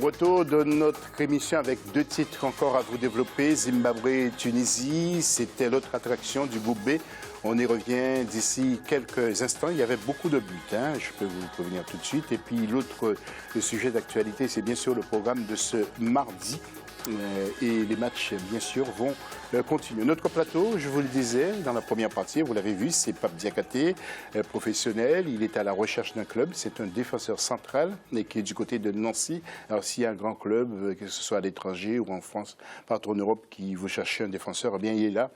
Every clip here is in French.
Retour de notre émission avec deux titres encore à vous développer. Zimbabwe-Tunisie, c'était l'autre attraction du groupe B. On y revient d'ici quelques instants. Il y avait beaucoup de buts, hein, je peux vous prévenir tout de suite. Et puis l'autre sujet d'actualité, c'est bien sûr le programme de ce mardi. Et les matchs, bien sûr, vont continuer. Notre plateau, je vous le disais, dans la première partie, vous l'avez vu, c'est Pape Diakhaté, professionnel. Il est à la recherche d'un club. C'est un défenseur central et qui est du côté de Nancy. Alors, s'il y a un grand club, que ce soit à l'étranger ou en France, partout en Europe, qui veut chercher un défenseur, eh bien, il est là.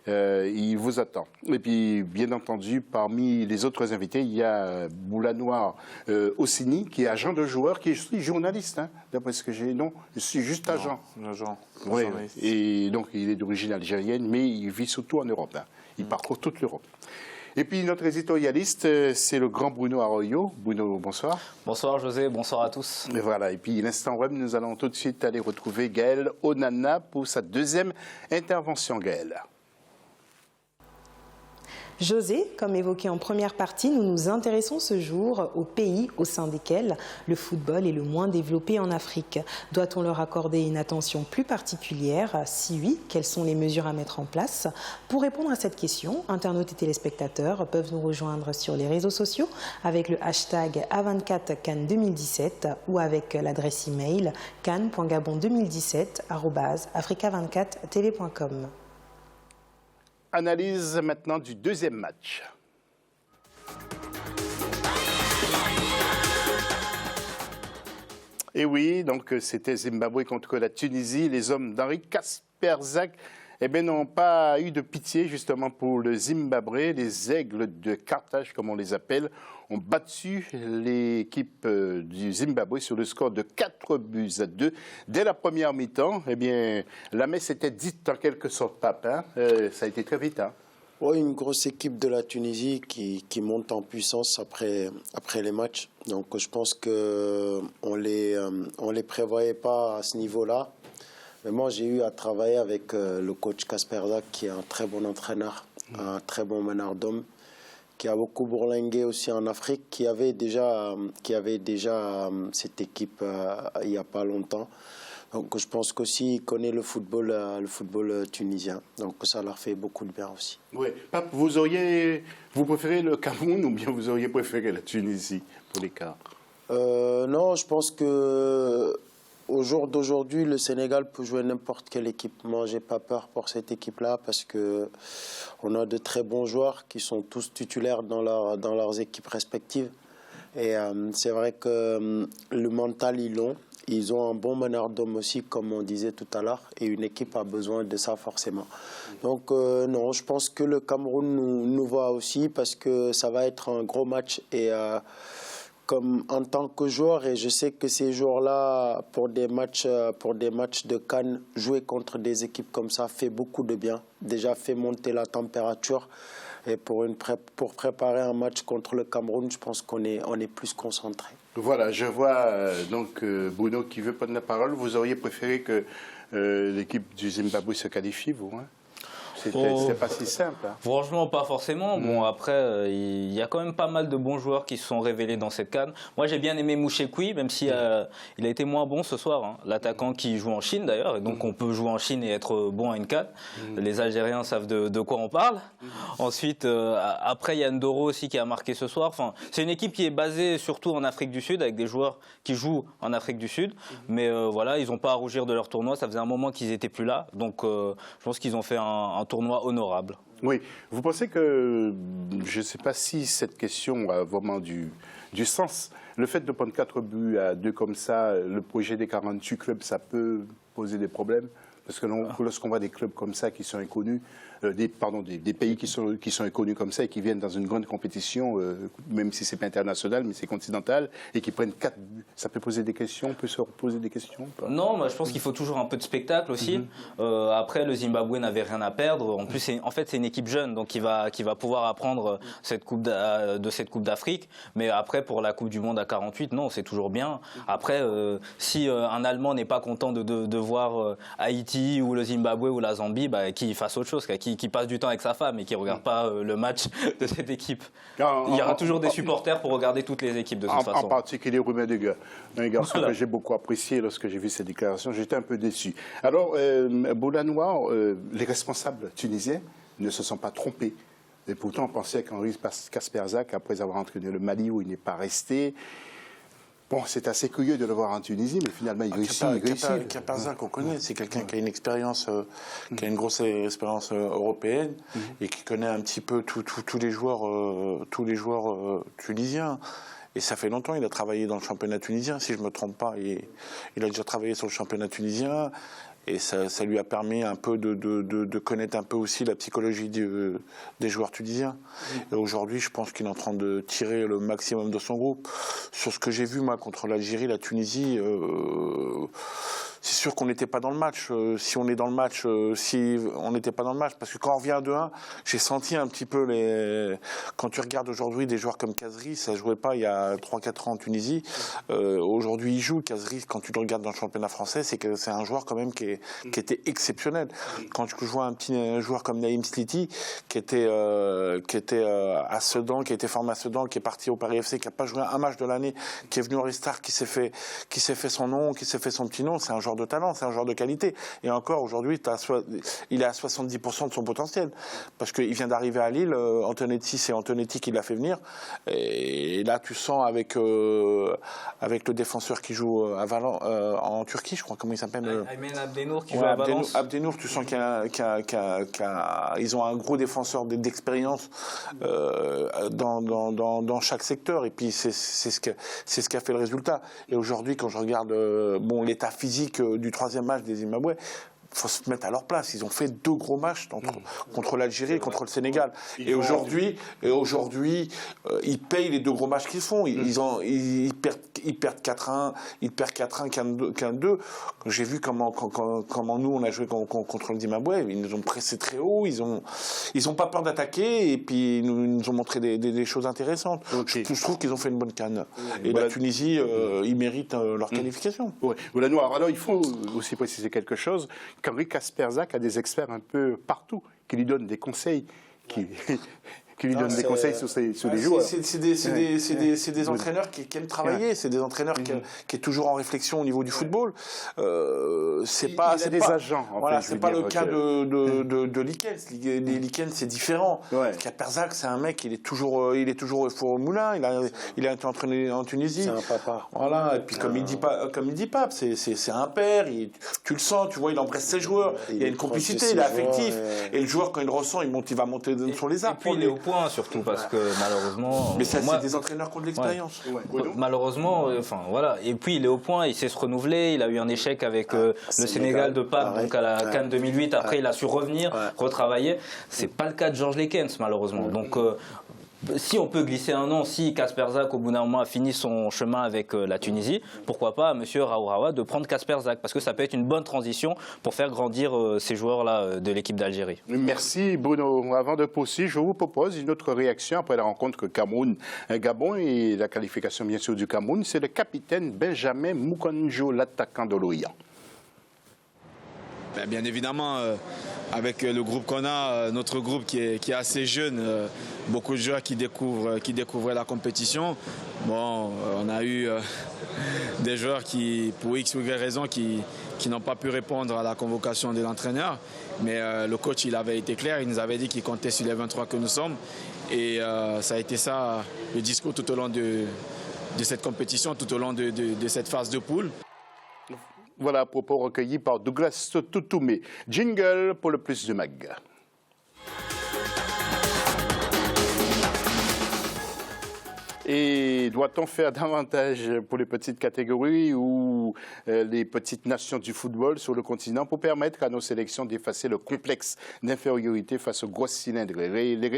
Il vous attend. Et puis, bien entendu, parmi les autres invités, il y a Boulanoir Ossini, qui est agent de joueur, qui est aussi journaliste, hein, d'après ce que j'ai. Non, je suis juste agent. Agent. Oui, et donc il est d'origine algérienne, mais il vit surtout en Europe. Hein. Il parcourt toute l'Europe. Et puis notre éditorialiste, c'est le grand Bruno Arroyo. Bruno, bonsoir. Bonsoir José, bonsoir à tous. Et voilà, et puis l'instant web, nous allons tout de suite aller retrouver Gaël Onana pour sa deuxième intervention. Gaël. José, comme évoqué en première partie, nous nous intéressons ce jour aux pays au sein desquels le football est le moins développé en Afrique. Doit-on leur accorder une attention plus particulière? Si oui, quelles sont les mesures à mettre en place? Pour répondre à cette question, internautes et téléspectateurs peuvent nous rejoindre sur les réseaux sociaux avec le hashtag A24CAN 2017 ou avec l'adresse email can.gabon2017@africa24tv.com. Analyse maintenant du deuxième match. Et oui, donc c'était Zimbabwe contre la Tunisie. Les hommes d'Henri Kasperzak n'ont pas eu de pitié justement pour le Zimbabwe. Les aigles de Carthage, comme on les appelle, ont battu l'équipe du Zimbabwe sur le score de 4-2. Dès la première mi-temps, la messe était dite en quelque sorte, Pape. Hein. Ça a été très vite. Hein. Oui, une grosse équipe de la Tunisie qui monte en puissance après les matchs. Donc je pense qu'on les prévoyait pas à ce niveau-là. Mais moi, j'ai eu à travailler avec le coach Kasperzak, qui est un très bon entraîneur, un très bon meneur d'hommes, qui a beaucoup bourlingué aussi en Afrique, qui avait déjà cette équipe il n'y a pas longtemps. Donc je pense qu'aussi il connaît le football tunisien. Donc ça leur fait beaucoup de bien aussi. Oui. Pape, vous préférez le Cameroun ou bien vous auriez préféré la Tunisie pour l'écart? Non, je pense que au jour d'aujourd'hui, le Sénégal peut jouer n'importe quelle équipe. Moi, j'ai pas peur pour cette équipe-là parce que on a de très bons joueurs qui sont tous titulaires dans leurs équipes respectives. Et c'est vrai que le mental, ils l'ont. Ils ont un bon meneur d'hommes aussi, comme on disait tout à l'heure, et une équipe a besoin de ça forcément. Donc non, je pense que le Cameroun nous voit aussi parce que ça va être un gros match et comme en tant que joueur, et je sais que ces joueurs-là, pour des matchs de CAN, jouer contre des équipes comme ça fait beaucoup de bien. Déjà fait monter la température. Et pour préparer un match contre le Cameroun, je pense qu'on est plus concentré. Voilà, je vois donc Bruno qui veut prendre la parole. Vous auriez préféré que l'équipe du Zimbabwe se qualifie, vous, hein? C'était pas si simple. Hein. Franchement, pas forcément. Bon, après, il y a quand même pas mal de bons joueurs qui se sont révélés dans cette CAN. Moi, j'ai bien aimé Mouchekwi, même si il a été moins bon ce soir. Hein. L'attaquant qui joue en Chine, d'ailleurs. Et donc, on peut jouer en Chine et être bon à une CAN. Les Algériens savent de quoi on parle. Ensuite, après, il y a Ndoro aussi qui a marqué ce soir. Enfin, c'est une équipe qui est basée surtout en Afrique du Sud, avec des joueurs qui jouent en Afrique du Sud. Mais voilà, ils n'ont pas à rougir de leur tournoi. Ça faisait un moment qu'ils n'étaient plus là. Donc, je pense qu'ils ont fait un tournoi honorable. Oui. Vous pensez que, je ne sais pas si cette question a vraiment du sens, le fait de prendre 4-2 comme ça, le projet des 48 clubs, ça peut poser des problèmes? Parce que lorsqu'on voit des clubs comme ça qui sont inconnus, des pays qui sont inconnus comme ça et qui viennent dans une grande compétition, même si c'est pas international, mais c'est continental, et qui prennent 4 buts, ça peut poser des questions, on peut se reposer des questions? Pas? Non, bah, je pense qu'il faut toujours un peu de spectacle aussi. Après, le Zimbabwe n'avait rien à perdre. En plus, c'est une équipe jeune, donc qui va pouvoir apprendre de cette Coupe d'Afrique. Mais après, pour la Coupe du Monde à 48, non, c'est toujours bien. Après, si un Allemand n'est pas content de voir Haïti ou le Zimbabwe ou la Zambie, bah, qu'il fasse autre chose, qu'il qui passe du temps avec sa femme et qui ne regarde pas le match de cette équipe. Il y aura toujours des supporters pour regarder toutes les équipes de toute façon. En particulier Romain Degueur, un garçon que j'ai beaucoup apprécié lorsque j'ai vu cette déclaration. J'étais un peu déçu. Alors, Boulanoir, les responsables tunisiens ne se sont pas trompés. Et pourtant, on pensait qu'Henri Kasperzak, après avoir entraîné le Mali où il n'est pas resté, bon, c'est assez curieux de le voir en Tunisie, mais finalement, il réussit. Kasperzak, on connaît, c'est quelqu'un qui a une expérience, qui a une grosse expérience européenne et qui connaît un petit peu tous les joueurs tunisiens. Et ça fait longtemps, il a travaillé dans le championnat tunisien, si je ne me trompe pas. Il a déjà travaillé sur le championnat tunisien. Et ça lui a permis un peu de connaître un peu aussi la psychologie des joueurs tunisiens. Et aujourd'hui, je pense qu'il est en train de tirer le maximum de son groupe. Sur ce que j'ai vu, moi, contre l'Algérie, la Tunisie, c'est sûr qu'on n'était pas dans le match. Si on est dans le match, si on n'était pas dans le match, parce que quand on revient à 2-1, j'ai senti un petit peu quand tu regardes aujourd'hui des joueurs comme Kazri, ça ne jouait pas il y a 3-4 ans en Tunisie. Aujourd'hui, il joue. Kazri, quand tu le regardes dans le championnat français, c'est un joueur quand même qui était exceptionnel. Quand tu vois un petit joueur comme Naïm Sliti, qui était à Sedan, qui était formé à Sedan, qui est parti au Paris FC, qui n'a pas joué un match de l'année, qui est venu au Restart, qui s'est fait son nom, qui s'est fait son petit nom, c'est un joueur de talent, c'est un joueur de qualité. Et encore, aujourd'hui, il est à 70% de son potentiel. Parce qu'il vient d'arriver à Lille, Antonetti, c'est Antonetti qui l'a fait venir. Et là, tu sens avec le défenseur qui joue à Valence, en Turquie, je crois, comment il s'appelle Aymen Abdenour qui joue à Valence. Abdenour, tu sens qu'ils ont un gros défenseur d'expérience dans chaque secteur. Et puis, c'est ce qui a fait le résultat. Et aujourd'hui, quand je regarde l'état physique du troisième match des Zimbabwe, il faut se mettre à leur place. Ils ont fait 2 gros matchs contre l'Algérie et contre le Sénégal. Et aujourd'hui, ils payent les 2 gros matchs qu'ils font. Ils perdent 4-1, ils perdent 4-1, 15-2. J'ai vu comment nous, on a joué contre le Zimbabwe. Ils nous ont pressé très haut. Ils ont pas peur d'attaquer. Et puis, ils nous ont montré des choses intéressantes. Okay. Je trouve qu'ils ont fait une bonne canne. Et la Tunisie, ils méritent leur qualification. Oui. Alors, il faut aussi préciser quelque chose. Henri Kasperzak a des experts un peu partout qui lui donnent des conseils, qui lui donnent des conseils sur les joueurs. C'est des entraîneurs qui aiment travailler, c'est des entraîneurs qui est toujours en réflexion au niveau du football. C'est des agents. Voilà, c'est pas le cas de Likens. Likens, c'est différent. Kasperzak, c'est un mec, il est toujours au four au moulin. Il a été entraîné en Tunisie. C'est un papa. Voilà. Et puis comme il dit Pape, c'est un père. Tu le sens, tu vois, il embrasse ses joueurs. Il y a une complicité, il est affectif. Et le joueur, quand il le ressent, il va monter sur les arbres. Point surtout parce que malheureusement. Mais ça, c'est des entraîneurs qui ont de l'expérience. Malheureusement, voilà. Et puis il est au point, il sait se renouveler. Il a eu un échec avec le Sénégal de Pape, donc à la CAN 2008. Après, il a su revenir, retravailler. C'est pas le cas de Georges Lekens, malheureusement. Donc si on peut glisser un nom, si Kasperzak au bout d'un moment a fini son chemin avec la Tunisie, pourquoi pas à M. Raouraoua de prendre Kasperzak, parce que ça peut être une bonne transition pour faire grandir ces joueurs-là de l'équipe d'Algérie. Merci Bruno. Avant de poursuivre, je vous propose une autre réaction après la rencontre Cameroun-Gabon et la qualification bien sûr du Cameroun. C'est le capitaine Benjamin Moukonjo, l'attaquant de l'Orient. Bien évidemment, avec le groupe qu'on a, notre groupe qui est assez jeune, beaucoup de joueurs qui découvraient la compétition. Bon, on a eu des joueurs qui, pour X ou Y raison, qui n'ont pas pu répondre à la convocation de l'entraîneur. Mais le coach, il avait été clair, il nous avait dit qu'il comptait sur les 23 que nous sommes. Et ça a été ça le discours tout au long de cette compétition, tout au long de cette phase de poule. Voilà, à propos recueillis par Douglas Toutoumé. Jingle pour le plus de mag. Et doit-on faire davantage pour les petites catégories ou les petites nations du football sur le continent pour permettre à nos sélections d'effacer le complexe d'infériorité face aux grosses cylindres?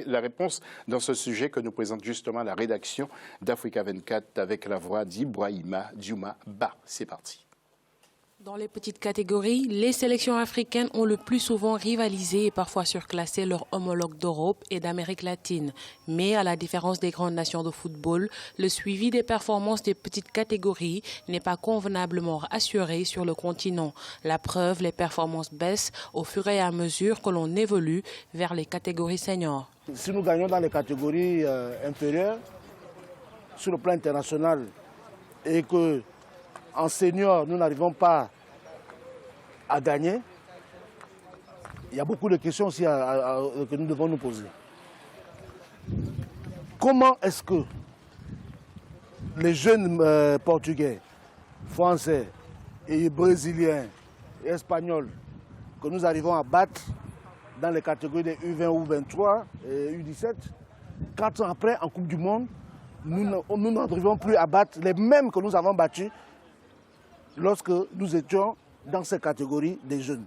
La réponse dans ce sujet que nous présente justement la rédaction d'Africa 24 avec la voix d'Ibrahima Diouma Ba. C'est parti. Dans les petites catégories, les sélections africaines ont le plus souvent rivalisé et parfois surclassé leurs homologues d'Europe et d'Amérique latine. Mais à la différence des grandes nations de football, le suivi des performances des petites catégories n'est pas convenablement assuré sur le continent. La preuve, les performances baissent au fur et à mesure que l'on évolue vers les catégories seniors. Si nous gagnons dans les catégories inférieures, sur le plan international, et qu'en senior, nous n'arrivons pas à gagner, il y a beaucoup de questions aussi que nous devons nous poser. Comment est-ce que les jeunes portugais, français, et brésiliens, et espagnols, que nous arrivons à battre dans les catégories des U20 ou U23 et U17, 4 ans après, en Coupe du Monde, nous n'arrivons plus à battre les mêmes que nous avons battus lorsque nous étions dans ces catégories des jeunes.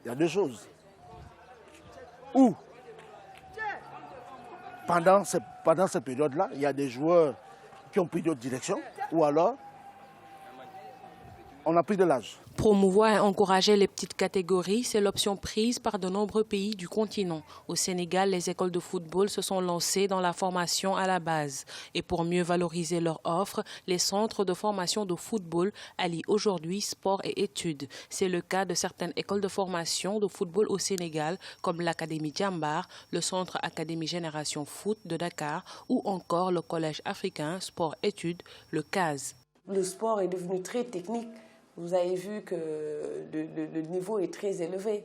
Il y a deux choses. Ou, pendant cette période-là, il y a des joueurs qui ont pris d'autres directions, ou alors, on a pris de l'âge. Promouvoir et encourager les petites catégories, c'est l'option prise par de nombreux pays du continent. Au Sénégal, les écoles de football se sont lancées dans la formation à la base. Et pour mieux valoriser leur offre, les centres de formation de football allient aujourd'hui sport et études. C'est le cas de certaines écoles de formation de football au Sénégal, comme l'Académie Djambar, le Centre Académie Génération Foot de Dakar ou encore le Collège africain sport-études, le CAS. Le sport est devenu très technique. Vous avez vu que le niveau est très élevé.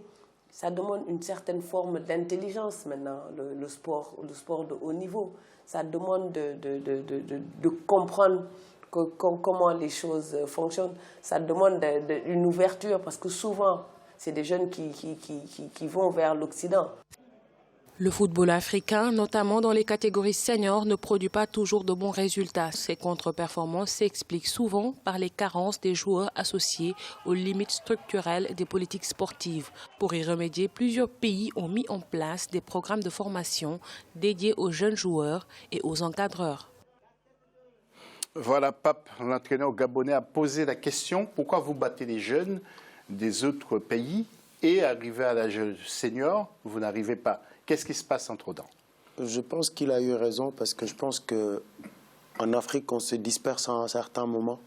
Ça demande une certaine forme d'intelligence maintenant, le sport de haut niveau. Ça demande de comprendre comment les choses fonctionnent. Ça demande une ouverture parce que souvent, c'est des jeunes qui vont vers l'Occident. Le football africain, notamment dans les catégories seniors, ne produit pas toujours de bons résultats. Ces contre-performances s'expliquent souvent par les carences des joueurs associés aux limites structurelles des politiques sportives. Pour y remédier, plusieurs pays ont mis en place des programmes de formation dédiés aux jeunes joueurs et aux encadreurs. Voilà, Pape, l'entraîneur gabonais, a posé la question « Pourquoi vous battez les jeunes des autres pays et arrivez à l'âge senior, vous n'arrivez pas ?» Qu'est-ce qui se passe entre-temps? Je pense qu'il a eu raison parce que je pense qu'en Afrique, on se disperse à un certain moment.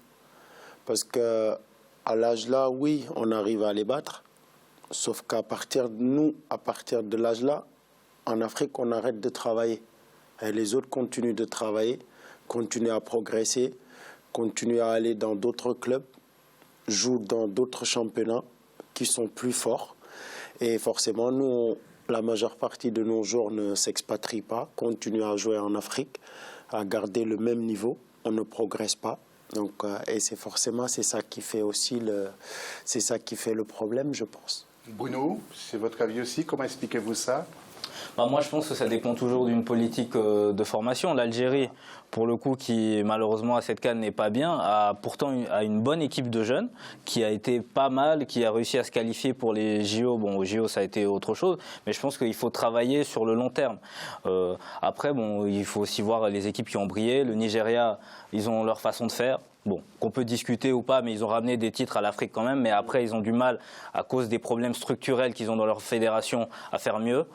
Parce qu'à l'âge là, oui, on arrive à les battre. Sauf qu'à partir de l'âge là, en Afrique, on arrête de travailler. Et les autres continuent de travailler, continuent à progresser, continuent à aller dans d'autres clubs, jouent dans d'autres championnats qui sont plus forts. Et forcément, nous, la majeure partie de nos joueurs ne s'expatrient pas, continuent à jouer en Afrique, à garder le même niveau. On ne progresse pas. Donc, et c'est ça qui fait aussi le problème, je pense. Bruno, c'est votre avis aussi. Comment expliquez-vous ça? Moi, je pense que ça dépend toujours d'une politique de formation. L'Algérie, pour le coup, qui malheureusement à cette CAN n'est pas bien, a pourtant une bonne équipe de jeunes qui a été pas mal, qui a réussi à se qualifier pour les JO. Bon, aux JO, ça a été autre chose, mais je pense qu'il faut travailler sur le long terme. Après, bon, il faut aussi voir les équipes qui ont brillé. Le Nigeria, ils ont leur façon de faire. Bon, qu'on peut discuter ou pas, mais ils ont ramené des titres à l'Afrique quand même. Mais après, ils ont du mal, à cause des problèmes structurels qu'ils ont dans leur fédération, à faire mieux.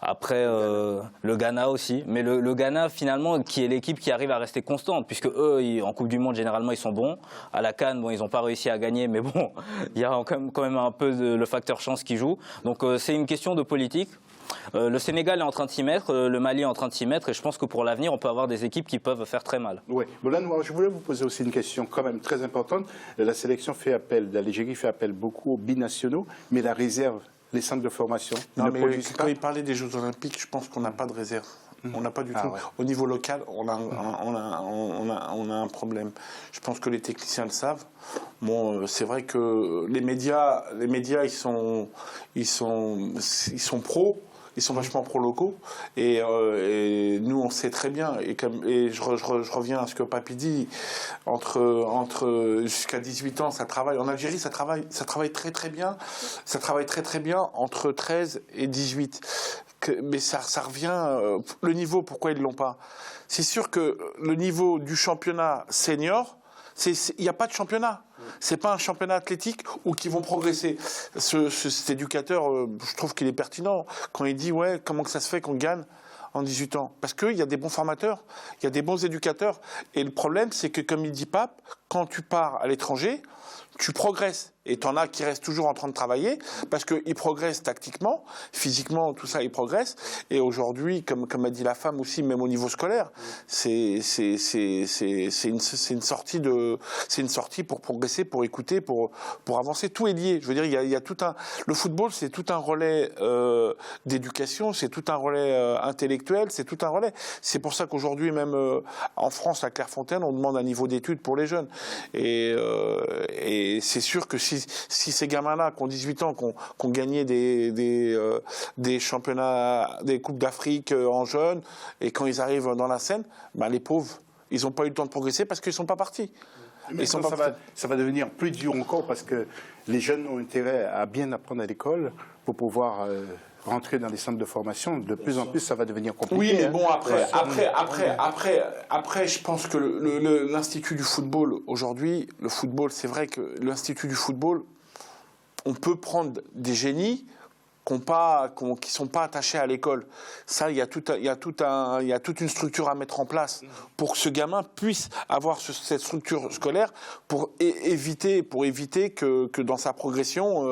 Après, le Ghana aussi. Mais le Ghana, finalement, qui est l'équipe qui arrive à rester constante, puisque eux, en Coupe du Monde, généralement, ils sont bons. À la CAN, bon, ils n'ont pas réussi à gagner, mais bon, il y a quand même un peu le facteur chance qui joue. Donc, c'est une question de politique. Le Sénégal est en train de s'y mettre, le Mali est en train de s'y mettre, et je pense que pour l'avenir, on peut avoir des équipes qui peuvent faire très mal. Oui, bon, là, je voulais vous poser aussi une question quand même très importante. La sélection fait appel, l'Algérie fait appel beaucoup aux binationaux, mais la réserve, les centres de formation, non, ne mais produisent pas. quand il parlait des Jeux Olympiques, je pense qu'on n'a pas de réserve. On n'a pas du tout. Ouais. Au niveau local, on a un problème. Je pense que les techniciens le savent. Bon, c'est vrai que les médias, ils sont pros. Ils sont vachement pro-locaux et nous on sait très bien et je reviens à ce que Papy dit, entre jusqu'à 18 ans ça travaille en Algérie, ça travaille très bien, ça travaille très bien entre 13 et 18, mais ça revient, le niveau, pourquoi ils l'ont pas? C'est sûr que le niveau du championnat senior, Il n'y a pas de championnat. C'est pas un championnat athlétique où qui vont progresser. Cet éducateur, je trouve qu'il est pertinent quand il dit ouais, comment que ça se fait qu'on gagne en 18 ans? Parce qu'il y a des bons formateurs, il y a des bons éducateurs. Et le problème, c'est que comme il dit Pape, quand tu pars à l'étranger, tu progresses. Et tu en as qui restent toujours en train de travailler parce qu'ils progressent tactiquement, physiquement, tout ça, ils progressent. Et aujourd'hui, comme a dit la femme aussi, même au niveau scolaire, c'est une sortie pour progresser, pour écouter, pour avancer. Tout est lié. Je veux dire, il y a tout un. Le football, c'est tout un relais d'éducation, c'est tout un relais intellectuel, c'est tout un relais. C'est pour ça qu'aujourd'hui, même en France, à Clairefontaine, on demande un niveau d'études pour les jeunes. Et c'est sûr que si ces gamins-là qui ont 18 ans, qui ont gagné des championnats, des Coupes d'Afrique en jeunes, et quand ils arrivent dans la scène, ben les pauvres, ils n'ont pas eu le temps de progresser parce qu'ils ne sont pas partis. Ça va devenir plus dur encore parce que les jeunes ont intérêt à bien apprendre à l'école pour pouvoir rentrer dans les centres de formation. De plus en plus, ça va devenir compliqué. Oui, mais bon, après, je pense que l'Institut du football, aujourd'hui, le football, c'est vrai que l'Institut du football, on peut prendre des génies qui ne sont pas attachés à l'école. Ça, il y a toute une structure à mettre en place pour que ce gamin puisse avoir cette structure scolaire pour éviter que dans sa progression,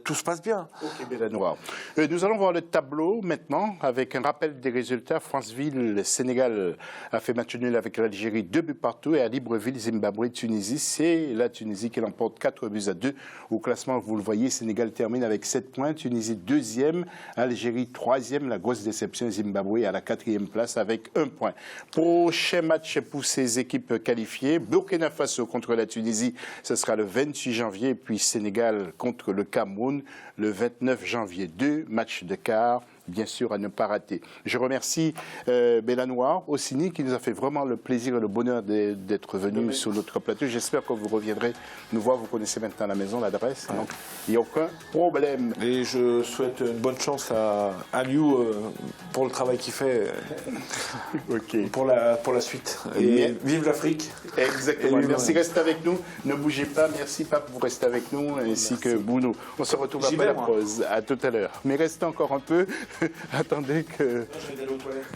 tout se passe bien. Ok, Belanoir. Nous allons voir le tableau maintenant avec un rappel des résultats. Franceville, le Sénégal a fait match nul avec l'Algérie 2-2 et à Libreville, Zimbabwe, Tunisie. C'est la Tunisie qui l'emporte 4-2. Au classement, vous le voyez, Sénégal termine avec 7 points. Tunisie 2e, Algérie 3e, la grosse déception, Zimbabwe à la 4e place avec 1 point. Prochain match pour ces équipes qualifiées, Burkina Faso contre la Tunisie, ce sera le 28 janvier, puis Sénégal contre le Cameroun le 29 janvier. 2 matchs de quart, bien sûr, à ne pas rater. Je remercie Belanoir Ossini qui nous a fait vraiment le plaisir et le bonheur d'être venu sur notre plateau. J'espère que vous reviendrez nous voir. Vous connaissez maintenant la maison, l'adresse, donc il n'y a aucun problème. Et je souhaite une bonne chance à Liu pour le travail qu'il fait pour la suite. Et vive l'Afrique. Exactement. Merci, restez avec nous. Ne bougez pas. Merci, Pape, vous restez avec nous, ainsi que Bounou. On se retrouve après la pause. À tout à l'heure. Mais restez encore un peu. Attendez que... Je vais aller aux toilettes.